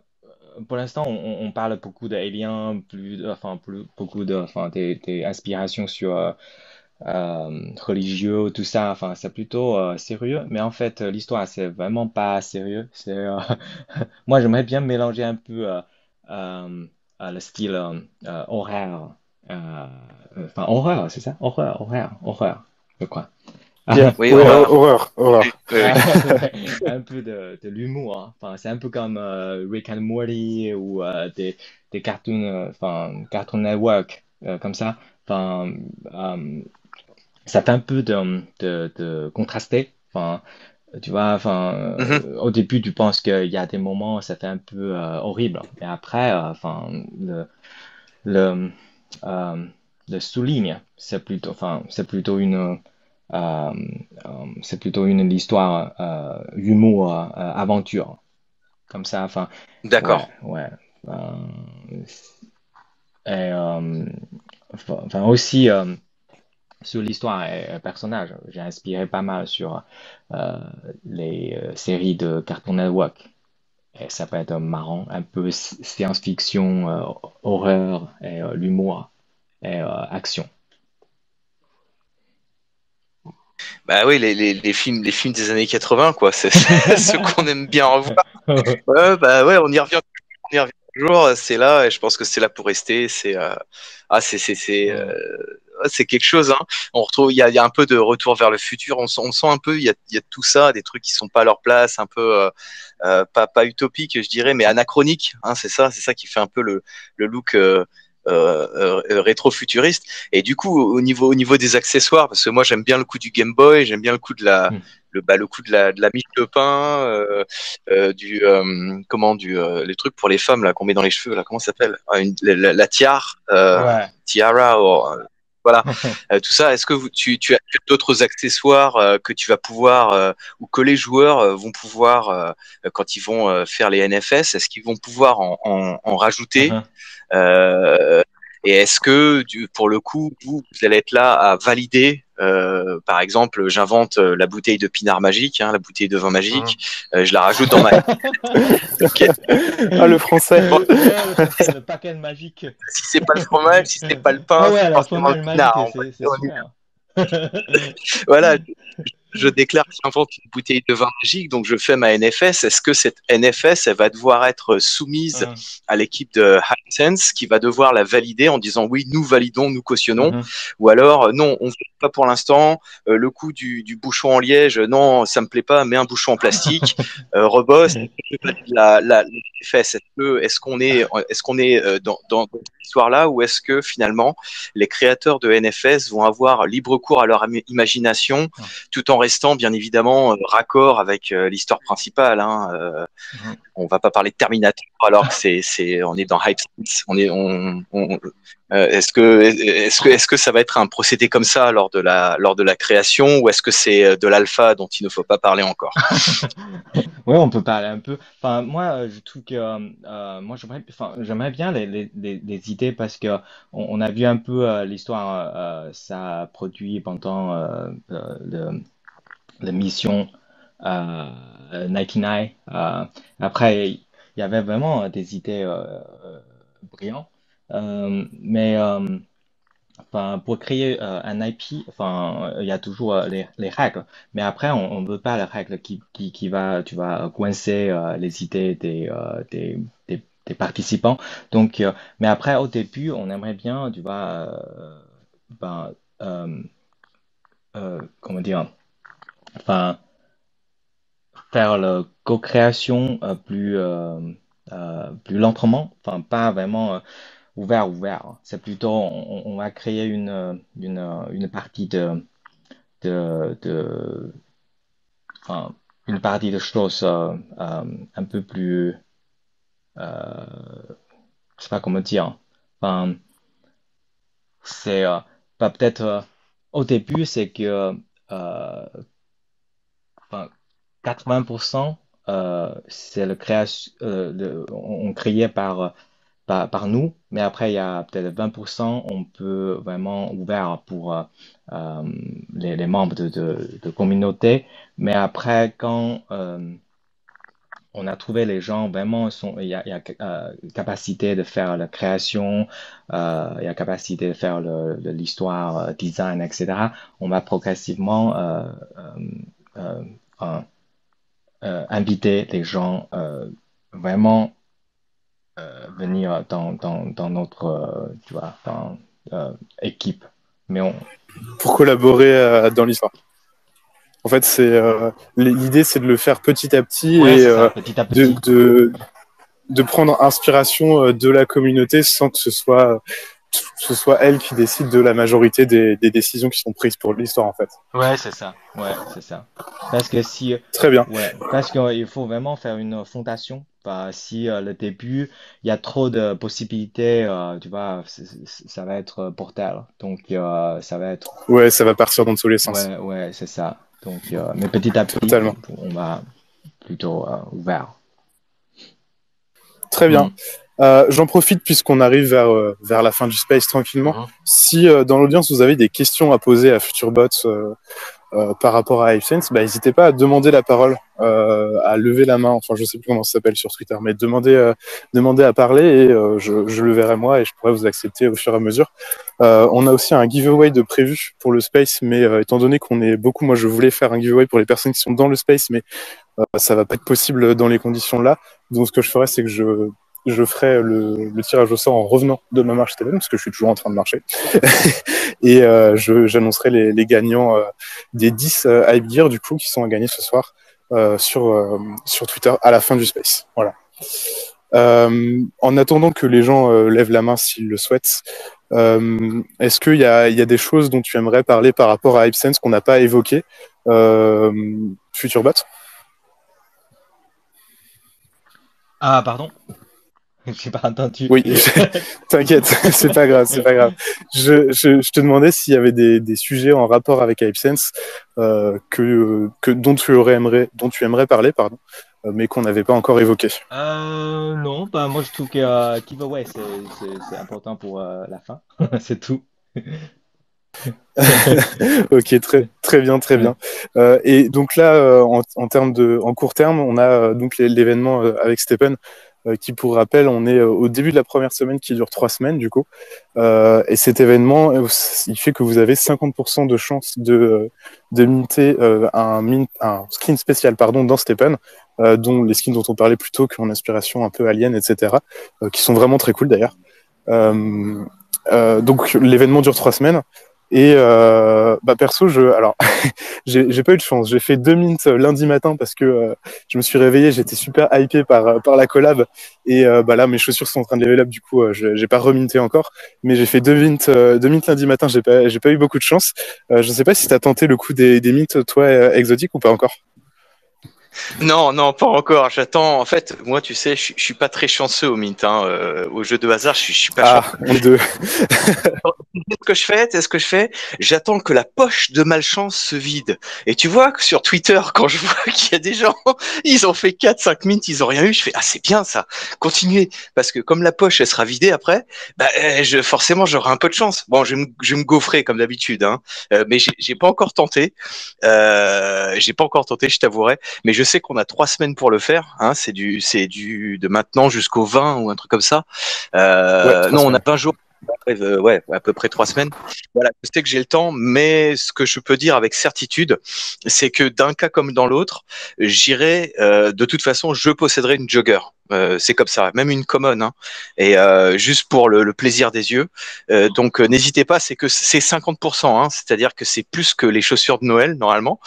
pour l'instant, on parle beaucoup d'aliens, enfin, beaucoup de, enfin, des inspirations sur religieux, tout ça. Enfin, c'est plutôt sérieux. Mais en fait, l'histoire, c'est vraiment pas sérieux. Moi, j'aimerais bien mélanger un peu euh, le style horreur. Euh, enfin, horreur, c'est ça? Horreur, je crois. Yeah. Oui, Oui, horreur. horreur, Oui, horreur. oui, oui. Ouais, un peu de l'humour, hein. Enfin, c'est un peu comme Rick and Morty ou des cartoons, enfin, Cartoon Network, comme ça. Enfin, euh, ça fait un peu de contrasté. Enfin, tu vois, enfin, Mhm. au début, tu penses qu'il y a des moments, ça fait un peu horrible. Mais après, enfin, le, euh, le souligne, c'est plutôt euh, c'est plutôt une histoire humour, aventure, comme ça. Enfin, D'accord. ouais, ouais. Euh, et, enfin aussi sur l'histoire et personnage, j'ai inspiré pas mal sur euh, les séries de Cartoon Network. Et ça peut être marrant, un peu science-fiction, horreur et l'humour et action. Bah oui, les films des années 80, quoi. C'est ce qu'on aime bien revoir. Ouais, bah ouais, on y revient toujours. C'est là, et je pense que c'est là pour rester. Hmm. C'est quelque chose, hein. On retrouve, il y a un peu de retour vers le futur. On sent un peu, il y a tout ça, des trucs qui sont pas à leur place, un peu pas utopique, je dirais, mais anachronique, hein, c'est ça qui fait un peu le look rétro-futuriste. Et du coup, au niveau des accessoires, parce que moi j'aime bien le coup du Game Boy, j'aime bien le coup de Hmm. le coup de la mie de pain, les trucs pour les femmes là qu'on met dans les cheveux là, comment ça s'appelle? La tiare, Ouais. tiara, voilà, tout ça. Est-ce que tu as d'autres accessoires que tu vas pouvoir ou que les joueurs vont pouvoir quand ils vont faire les NFS, est-ce qu'ils vont pouvoir en rajouter Mhm. euh, et est-ce que pour le coup, vous allez être là à valider, par exemple, j'invente la bouteille de pinard magique, hein, la bouteille de vin Mhm. magique, je la rajoute dans ma. Ok. Ah, le français. Bon, Ouais, le français, le paquet magique. si c'est pas le fromage, si c'est pas le pain, Ah ouais, c'est la forcément le fromage magique, pinard. c'est super. Voilà, je déclare que j'invente une bouteille de vin magique, donc je fais ma NFS. Est-ce que cette NFS, elle va devoir être soumise Hein, à l'équipe de Hisense qui va devoir la valider en disant oui, nous validons, nous cautionnons, mhm. ou alors non, on ne fait pas pour l'instant. Le coup du bouchon en liège, non, ça me plaît pas, mets un bouchon en plastique. Reboss, la NFS, est-ce qu'on est, est-ce qu'on est histoire-là, ou est-ce que finalement les créateurs de NFS vont avoir libre cours à leur imagination, tout en restant bien évidemment raccord avec l'histoire principale, hein, on va pas parler de Terminator alors que on est dans Hype Sense. Est-ce que ça va être un procédé comme ça lors de la création, ou est-ce que c'est de l'alpha dont il ne faut pas parler encore? Oui, on peut parler un peu. Enfin, moi, je trouve que moi, j'aimerais bien les idées parce que on a vu un peu l'histoire, ça a produit pendant la mission Nike Night. Après, il y avait vraiment des idées brillantes. Mais enfin, pour créer un IP, enfin, il y a toujours les règles. Mais après, on ne veut pas les règles qui va, tu vas coincer les idées des participants. Donc, mais après, au début, on aimerait bien, tu vois, ben, euh, comment dire, enfin, faire la co-création plus lentement, enfin pas vraiment ouvert. C'est plutôt on va créer une partie de enfin, une partie de choses un peu plus je sais pas comment dire. Enfin, c'est bah, peut-être au début c'est que enfin, 80% c'est le création, on créait par nous, mais après il y a peut-être 20%, on peut vraiment ouvert pour les membres de communauté, mais après quand on a trouvé les gens vraiment il y a capacité de faire la création, il y a capacité de faire l'histoire, design, etc. On va progressivement euh, euh, inviter les gens vraiment venir dans notre tu vois, équipe. Mais Pour collaborer dans l'histoire. En fait, l'idée, c'est de le faire petit à petit ouais, et c'est ça, petit à de, petit. de, de prendre inspiration de la communauté sans que ce soit elle qui décide de la majorité des décisions qui sont prises pour l'histoire, en fait. Ouais, c'est ça. Ouais, c'est ça. Parce que si, Très bien. ouais, parce qu'il faut vraiment faire une fondation. Bah, si le début, il y a trop de possibilités, tu vois, ça va être porteur. Donc, ça va être, Ouais, ça va partir dans tous les sens. ouais, ouais, c'est ça. Donc, mais petit à petit, Totalement. on va plutôt ouvert. Très bien. Hmm. J'en profite puisqu'on arrive vers la fin du space tranquillement. Mhm. Si dans l'audience vous avez des questions à poser à Futurebots par rapport à HypeSense, bah, n'hésitez pas à demander la parole, à lever la main. Enfin, je sais plus comment ça s'appelle sur Twitter, mais demandez à parler et je le verrai moi et je pourrai vous accepter au fur et à mesure. On a aussi un giveaway de prévu pour le space, mais étant donné qu'on est beaucoup, moi je voulais faire un giveaway pour les personnes qui sont dans le space, mais ça va pas être possible dans les conditions là. Donc ce que je ferai, c'est que je ferai le tirage au sort en revenant de ma marche Steven, parce que je suis toujours en train de marcher. Et j'annoncerai les gagnants des 10 Hype Gear, du coup, qui sont à gagner ce soir sur Twitter à la fin du space. Voilà. En attendant que les gens lèvent la main s'ils le souhaitent, est-ce qu'il y a des choses dont tu aimerais parler par rapport à HypeSense qu'on n'a pas évoqué, Futurbot? Ah, pardon? J'ai pas entendu. Oui, t'inquiète, c'est pas grave, c'est pas grave. Je te demandais s'il y avait des sujets en rapport avec HypeSense dont tu aimerais parler, pardon, mais qu'on n'avait pas encore évoqué. Non, bah moi je trouve que giveaway c'est important pour la fin, c'est tout. Ok, très bien, très Ouais. bien. Et donc là, en court terme, on a donc l'événement avec Stephen, qui pour rappel, on est au début de la première semaine qui dure 3 semaines du coup. Et cet événement, il fait que vous avez 50% de chance de minter un skin spécial pardon, dans Stephen, dont les skins dont on parlait plus tôt, qui ont une inspiration un peu alien, etc., qui sont vraiment très cool d'ailleurs. Donc l'événement dure 3 semaines. Et perso, alors j'ai pas eu de chance. J'ai fait 2 mints lundi matin parce que je me suis réveillé, j'étais super hypé par la collab. Et là, mes chaussures sont en train de level up, du coup, j'ai pas reminté encore. Mais j'ai fait 2 mints lundi matin. J'ai pas eu beaucoup de chance. Je sais pas si t'as tenté le coup des mints, toi, exotiques ou pas encore. Non, non, pas encore. J'attends. En fait, moi, tu sais, je suis pas très chanceux au mint, hein. Au jeu de hasard, je suis pas Ah, chanceux. on est deux. C'est ce que je fais. J'attends que la poche de malchance se vide. Et tu vois que sur Twitter, quand je vois qu'il y a des gens, ils ont fait 4, 5 minutes, ils ont rien eu, je fais, ah, c'est bien ça. Continuez. Parce que comme la poche, elle sera vidée après, forcément, j'aurai un peu de chance. Bon, je vais me gaufrer comme d'habitude, hein. Mais j'ai pas encore tenté. J'ai pas encore tenté, je t'avouerai. Mais je sais qu'on a 3 semaines pour le faire, hein. De maintenant jusqu'au 20 ou un truc comme ça. Ouais, trois Non, on a semaines. 20 jours. Ouais, à peu près 3 semaines. Voilà, je sais que j'ai le temps, mais ce que je peux dire avec certitude, c'est que d'un cas comme dans l'autre, j'irai. De toute façon, je posséderai une jogger. C'est comme ça, même une common, hein. Et juste pour le plaisir des yeux. Donc, n'hésitez pas, c'est 50%, hein, c'est-à-dire que c'est plus que les chaussures de Noël normalement.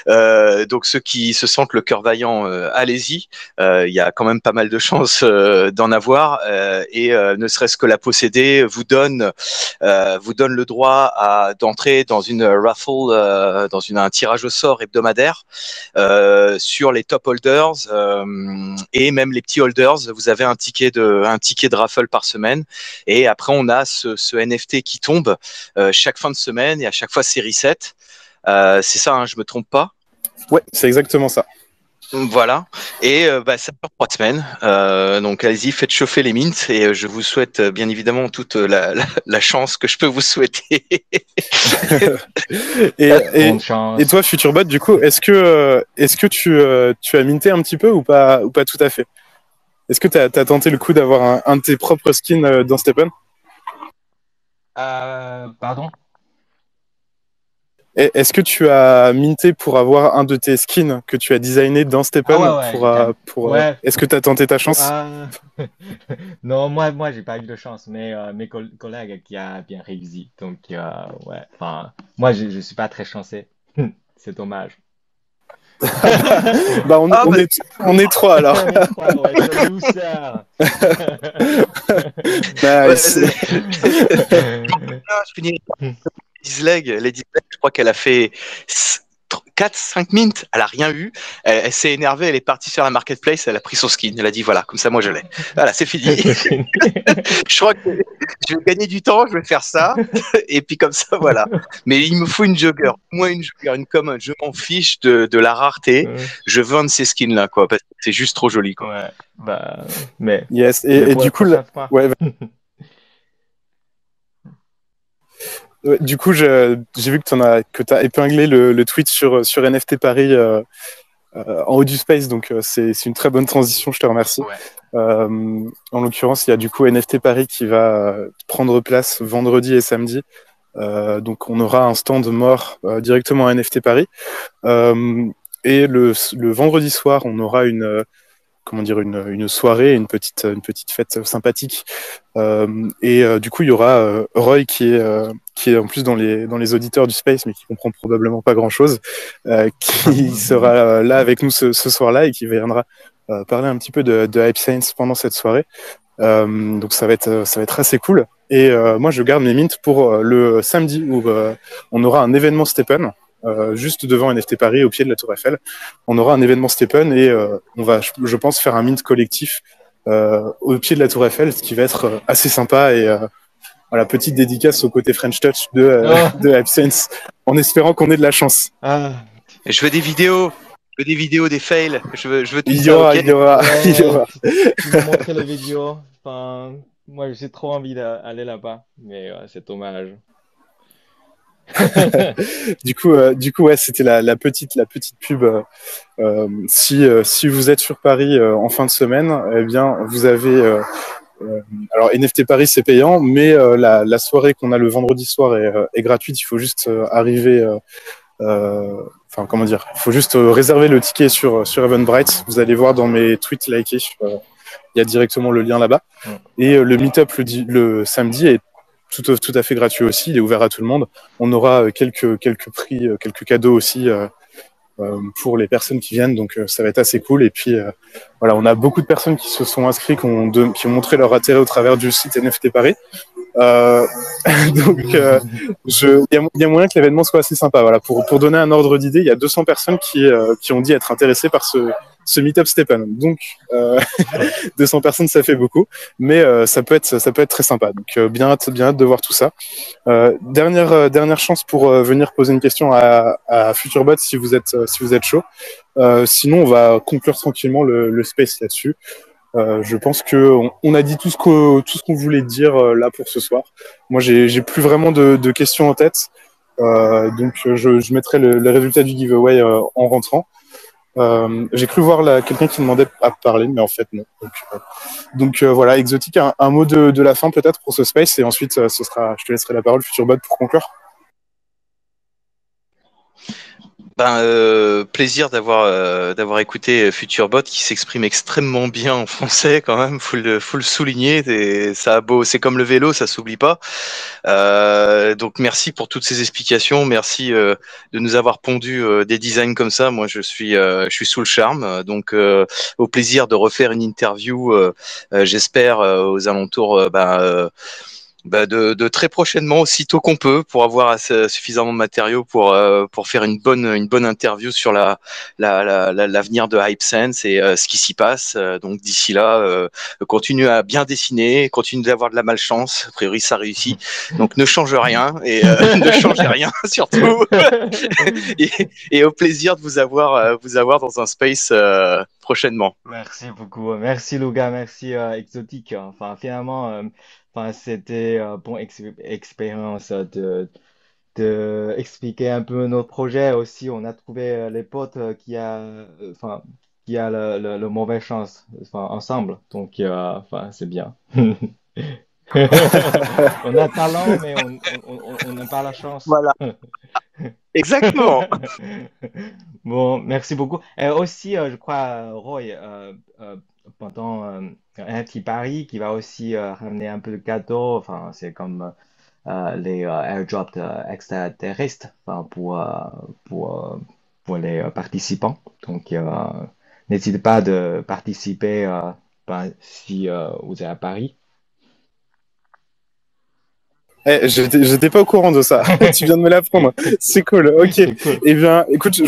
Donc, ceux qui se sentent le cœur vaillant, allez-y. Il y a quand même pas mal de chances d'en avoir, et ne serait-ce que la posséder vous donne le droit d'entrer dans une raffle, un tirage au sort hebdomadaire sur les top holders, et même les petits holders. Vous avez un ticket de raffle par semaine, et après on a ce NFT qui tombe chaque fin de semaine, et à chaque fois c'est reset. C'est ça, hein, je me trompe pas. Ouais, c'est exactement ça. Voilà, et ça dure 3 semaines. Donc allez-y, faites chauffer les mints, et je vous souhaite bien évidemment toute la chance que je peux vous souhaiter. et, et, Bonne et chance. toi, Futurebot, du coup, est-ce que tu as minté un petit peu ou pas tout à fait? Est-ce que tu as tenté le coup d'avoir un de tes propres skins dans Steppen? Pardon? Est-ce que tu as minté pour avoir un de tes skins que tu as designé dans Ah Steppen ouais, ouais, ouais. est-ce que tu as tenté ta chance? Non, moi, j'ai pas eu de chance, mais mes collègues qui a bien réussi. Donc, ouais, enfin, moi, je suis pas très chanceux. C'est dommage. Bah, Ah bah, on est trois alors. On est trois, ouais, c'est un loser. Nice. je finis Lady Slag, je crois qu'elle a fait 4, 5 minutes, elle a rien eu, elle s'est énervée, elle est partie sur la marketplace, elle a pris son skin, elle a dit voilà, comme ça moi je l'ai. Voilà, c'est fini. Je crois que je vais gagner du temps, je vais faire ça, et puis comme ça voilà. Mais il me faut une jogger, moi une jogger, une common, je m'en fiche de la rareté, je veux un de ces skins là, quoi, parce que c'est juste trop joli, quoi. Ouais, bah, mais, Yes. mais Et pour la du coup, prochaine fois. ouais, ouais, du coup, j'ai vu que t'as épinglé le tweet sur NFT Paris en haut du space, donc c'est une très bonne transition. Je te remercie. Ouais. En l'occurrence, il y a du coup NFT Paris qui va prendre place vendredi et samedi. Donc, on aura un stand mort directement à NFT Paris. Et le vendredi soir, on aura comment dire, une soirée, une petite fête sympathique. Du coup, il y aura Roy qui est en plus dans les auditeurs du Space, mais qui comprend probablement pas grand-chose, qui sera là avec nous ce soir-là et qui viendra parler un petit peu de Hype Science pendant cette soirée. Donc ça va être assez cool. Et moi, je garde mes mints pour le samedi où on aura un événement Steppen. Juste devant NFT Paris, au pied de la Tour Eiffel, on aura un événement Steppen et on va, je pense, faire un mint collectif au pied de la Tour Eiffel, ce qui va être assez sympa et voilà, petite dédicace au côté French Touch Oh, de AppSense, en espérant qu'on ait de la chance. ah, Et je veux des vidéos. Je veux des vidéos, des fails. Je veux tout Il y ça, aura, ok? il y aura, il y ouais, aura. tu me montrais la vidéo. Enfin, moi, j'ai trop envie d'aller là-bas, mais c'est dommage. Du coup, ouais, c'était la petite pub. Si vous êtes sur Paris en fin de semaine, eh bien, vous avez alors NFT Paris c'est payant, mais la soirée qu'on a le vendredi soir est gratuite. Il faut juste arriver. Enfin, comment dire, il faut juste réserver le ticket sur Eventbrite. Vous allez voir dans mes tweets likés, il y a directement le lien là-bas. Mm. Et le meet-up le samedi est tout à fait gratuit aussi. Il est ouvert à tout le monde. On aura quelques prix, quelques cadeaux aussi pour les personnes qui viennent, donc ça va être assez cool. Et puis voilà, on a beaucoup de personnes qui se sont inscrites, qui ont montré leur intérêt au travers du site NFT Paris. Donc il y a moyen que l'événement soit assez sympa. Voilà, pour donner un ordre d'idée, il y a 200 personnes qui ont dit être intéressées par ce Meetup Stepen. Donc 200 personnes, ça fait beaucoup, mais ça peut être très sympa. Donc bien hâte de voir tout ça. Dernière chance pour venir poser une question à FutureBot si vous êtes chaud. Sinon, on va conclure tranquillement le space là-dessus. Je pense que on a dit tout ce qu'on voulait dire là pour ce soir. Moi, j'ai plus vraiment de questions en tête, donc je mettrai le résultat du giveaway en rentrant. J'ai cru voir quelqu'un qui demandait à parler, mais en fait non. Donc voilà, Exotique, un mot de la fin peut-être pour ce space, et ensuite je te laisserai la parole, FutureBot, pour conclure. Plaisir d'avoir écouté FutureBot qui s'exprime extrêmement bien en français quand même, faut le souligner. C'est comme le vélo, ça s'oublie pas. Donc merci pour toutes ces explications, merci de nous avoir pondu des designs comme ça. Moi je suis sous le charme, donc au plaisir de refaire une interview, j'espère aux alentours de très prochainement, aussitôt qu'on peut, pour avoir suffisamment de matériaux pour faire une bonne interview sur l'avenir de HypeSense et ce qui s'y passe. Donc d'ici là, continue à bien dessiner, continue d'avoir de la malchance. A priori, ça réussit. Donc ne change rien et ne changez rien surtout. et au plaisir de vous avoir dans un space prochainement. Merci beaucoup. Merci Luga, merci Exotique. Enfin, finalement, enfin, c'était bon expérience de expliquer un peu notre projet aussi. On a trouvé les potes enfin, qui a le mauvais chance, enfin, ensemble. Donc, enfin, c'est bien. On a talent, mais on n'a pas la chance. Voilà, exactement. Bon, merci beaucoup. Et aussi, je crois, Roy, pendant un petit pari qui va aussi ramener un peu de cadeaux. Enfin, c'est comme les airdrops extraterrestres, enfin, pour les participants. Donc, n'hésitez pas de participer si vous êtes à Paris. J'étais pas au courant de ça. Tu viens de me l'apprendre. C'est cool. Ok. C'est cool. Eh bien, écoute,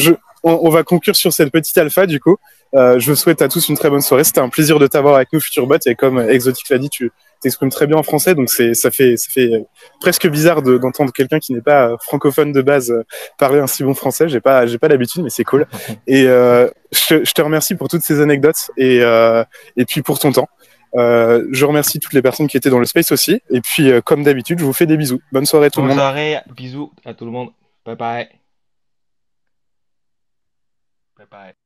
on va conclure sur cette petite alpha du coup. Je vous souhaite à tous une très bonne soirée. C'était un plaisir de t'avoir avec nous, FutureBot. Et comme Exotic l'a dit, tu t'exprimes très bien en français, donc ça fait presque bizarre d'entendre quelqu'un qui n'est pas francophone de base parler un si bon français. J'ai pas l'habitude, mais c'est cool. Et je te remercie pour toutes ces anecdotes et puis pour ton temps. Je remercie toutes les personnes qui étaient dans le space aussi. Et puis, comme d'habitude, je vous fais des bisous. Bonne soirée tout le Bonne monde. soirée, bisous à tout le monde. Bye bye. Bye bye.